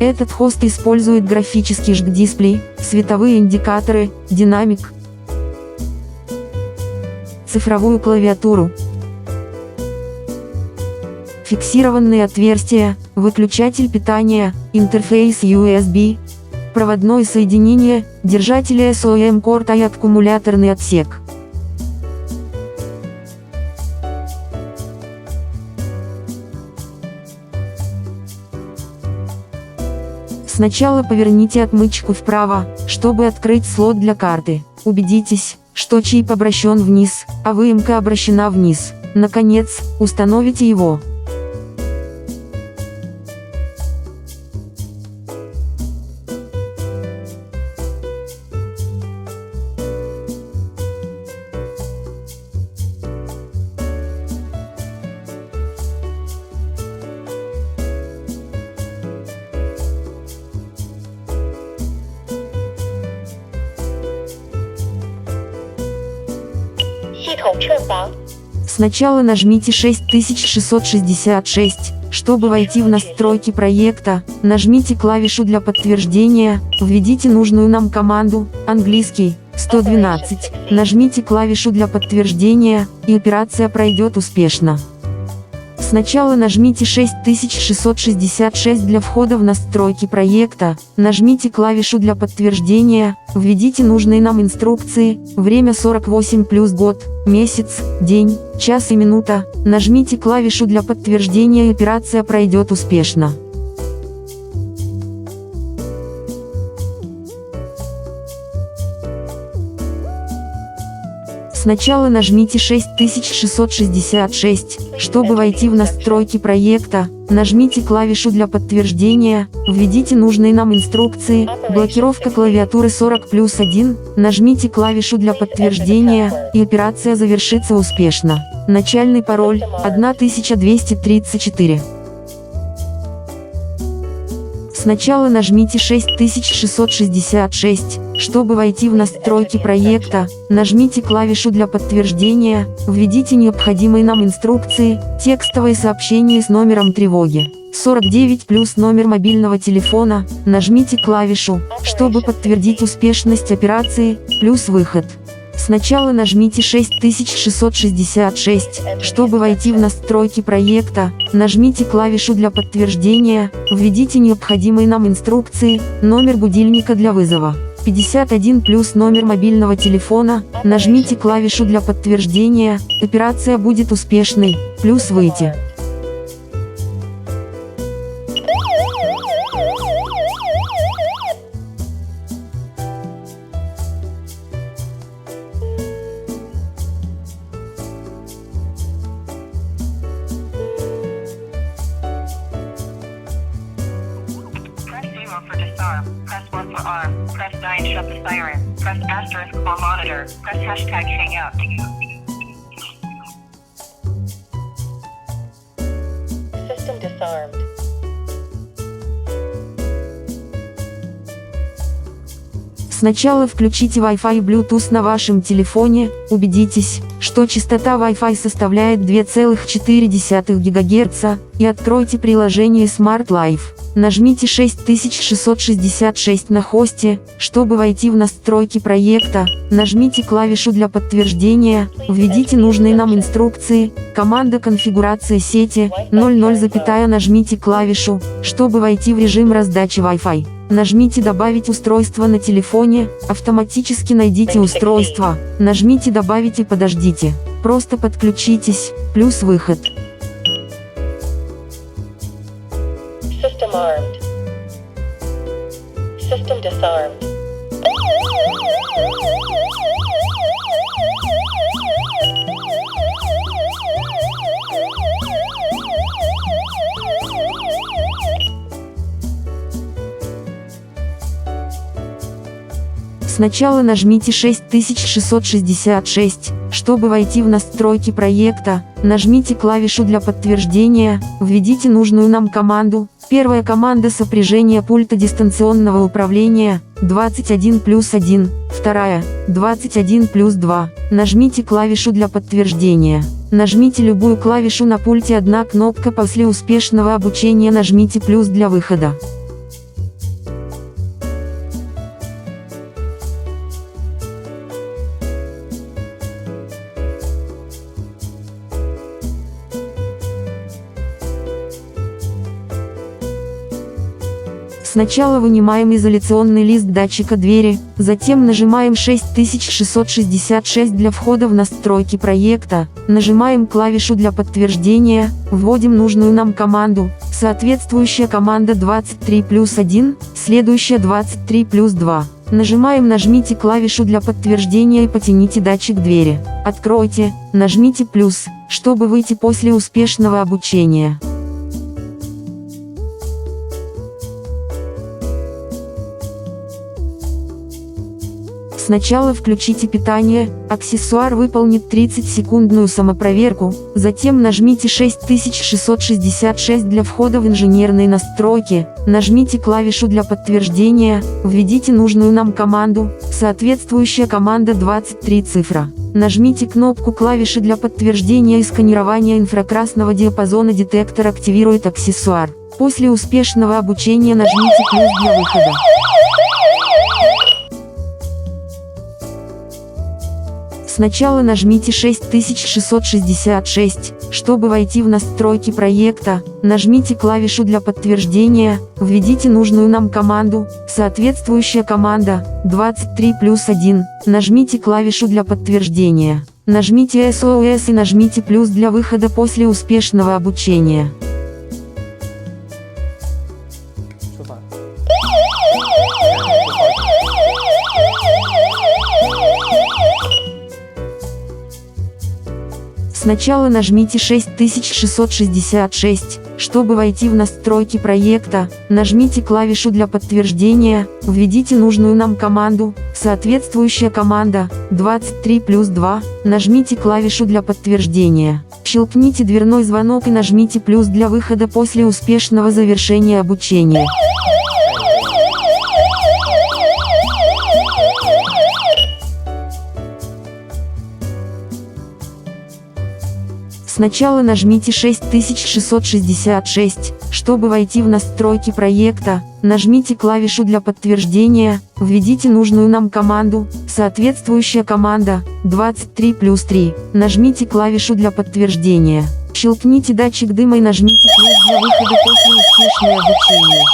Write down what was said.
Этот хост использует графический JG-дисплей, световые индикаторы, динамик, цифровую клавиатуру, фиксированные отверстия, выключатель питания, интерфейс USB, проводное соединение, держатели SOM-порта и аккумуляторный отсек. Сначала поверните отмычку вправо, чтобы открыть слот для карты. Убедитесь, что чип обращен вниз, а выемка обращена вниз. Наконец, установите его. Сначала нажмите 6666, чтобы войти в настройки проекта, нажмите клавишу для подтверждения, введите нужную нам команду, английский, 112, нажмите клавишу для подтверждения, и операция пройдет успешно. Сначала нажмите 6666 для входа в настройки проекта, нажмите клавишу для подтверждения, введите нужные нам инструкции, время 48 плюс год, месяц, день, час и минута, нажмите клавишу для подтверждения и операция пройдет успешно. Сначала нажмите 6666, чтобы войти в настройки проекта, нажмите клавишу для подтверждения, введите нужные нам инструкции, блокировка клавиатуры 40+1, нажмите клавишу для подтверждения, и операция завершится успешно. Начальный пароль 1234. Сначала нажмите 6666, чтобы войти в настройки проекта, нажмите клавишу для подтверждения, введите необходимые нам инструкции, текстовое сообщение с номером тревоги. 49 плюс номер мобильного телефона, нажмите клавишу, чтобы подтвердить успешность операции, плюс выход. Сначала нажмите 6666, чтобы войти в настройки проекта, нажмите клавишу для подтверждения, введите необходимые нам инструкции, номер будильника для вызова. 51 плюс номер мобильного телефона, нажмите клавишу для подтверждения, операция будет успешной, плюс выйти. For disarm, press 1 for arm, press 9 shut the siren, press asterisk for monitor, press hashtag hangout. System disarmed. Сначала включите Wi-Fi и Bluetooth на вашем телефоне, убедитесь, что частота Wi-Fi составляет 2,4 ГГц, и откройте приложение Smart Life. Нажмите 6666 на хосте, чтобы войти в настройки проекта, нажмите клавишу для подтверждения, введите нужные нам инструкции, команда конфигурация сети, 00, нажмите клавишу, чтобы войти в режим раздачи Wi-Fi. Нажмите «Добавить устройство на телефоне», автоматически найдите устройство, нажмите «Добавить» и подождите. Просто подключитесь, плюс выход. System armed. System disarmed. Сначала нажмите 6666, чтобы войти в настройки проекта, нажмите клавишу для подтверждения, введите нужную нам команду. Первая команда сопряжения пульта дистанционного управления, 21+1, вторая, 21+2, нажмите клавишу для подтверждения. Нажмите любую клавишу на пульте, одна кнопка после успешного обучения нажмите плюс для выхода. Сначала вынимаем изоляционный лист датчика двери, затем нажимаем 6666 для входа в настройки проекта, нажимаем клавишу для подтверждения, вводим нужную нам команду, соответствующая команда 23+1, следующая 23+2. Нажмите клавишу для подтверждения и потяните датчик двери. Откройте, нажмите плюс, чтобы выйти после успешного обучения. Сначала включите питание, аксессуар выполнит 30-секундную самопроверку, затем нажмите 6666 для входа в инженерные настройки, нажмите клавишу для подтверждения, введите нужную нам команду, соответствующая команда 23 цифра. Нажмите кнопку клавиши для подтверждения и сканирования инфракрасного диапазона детектор активирует аксессуар. После успешного обучения нажмите плюс для выхода. Сначала нажмите 6666, чтобы войти в настройки проекта, нажмите клавишу для подтверждения, введите нужную нам команду, соответствующая команда 23+1, нажмите клавишу для подтверждения, нажмите SOS и нажмите плюс для выхода после успешного обучения. Сначала нажмите 6666, чтобы войти в настройки проекта, нажмите клавишу для подтверждения, введите нужную нам команду, соответствующая команда 23+2, нажмите клавишу для подтверждения, щелкните дверной звонок и нажмите плюс для выхода после успешного завершения обучения. Сначала нажмите 6666, чтобы войти в настройки проекта, нажмите клавишу для подтверждения, введите нужную нам команду, соответствующая команда 23+3, нажмите клавишу для подтверждения, щелкните датчик дыма и нажмите плюс для выхода после успешного обучения.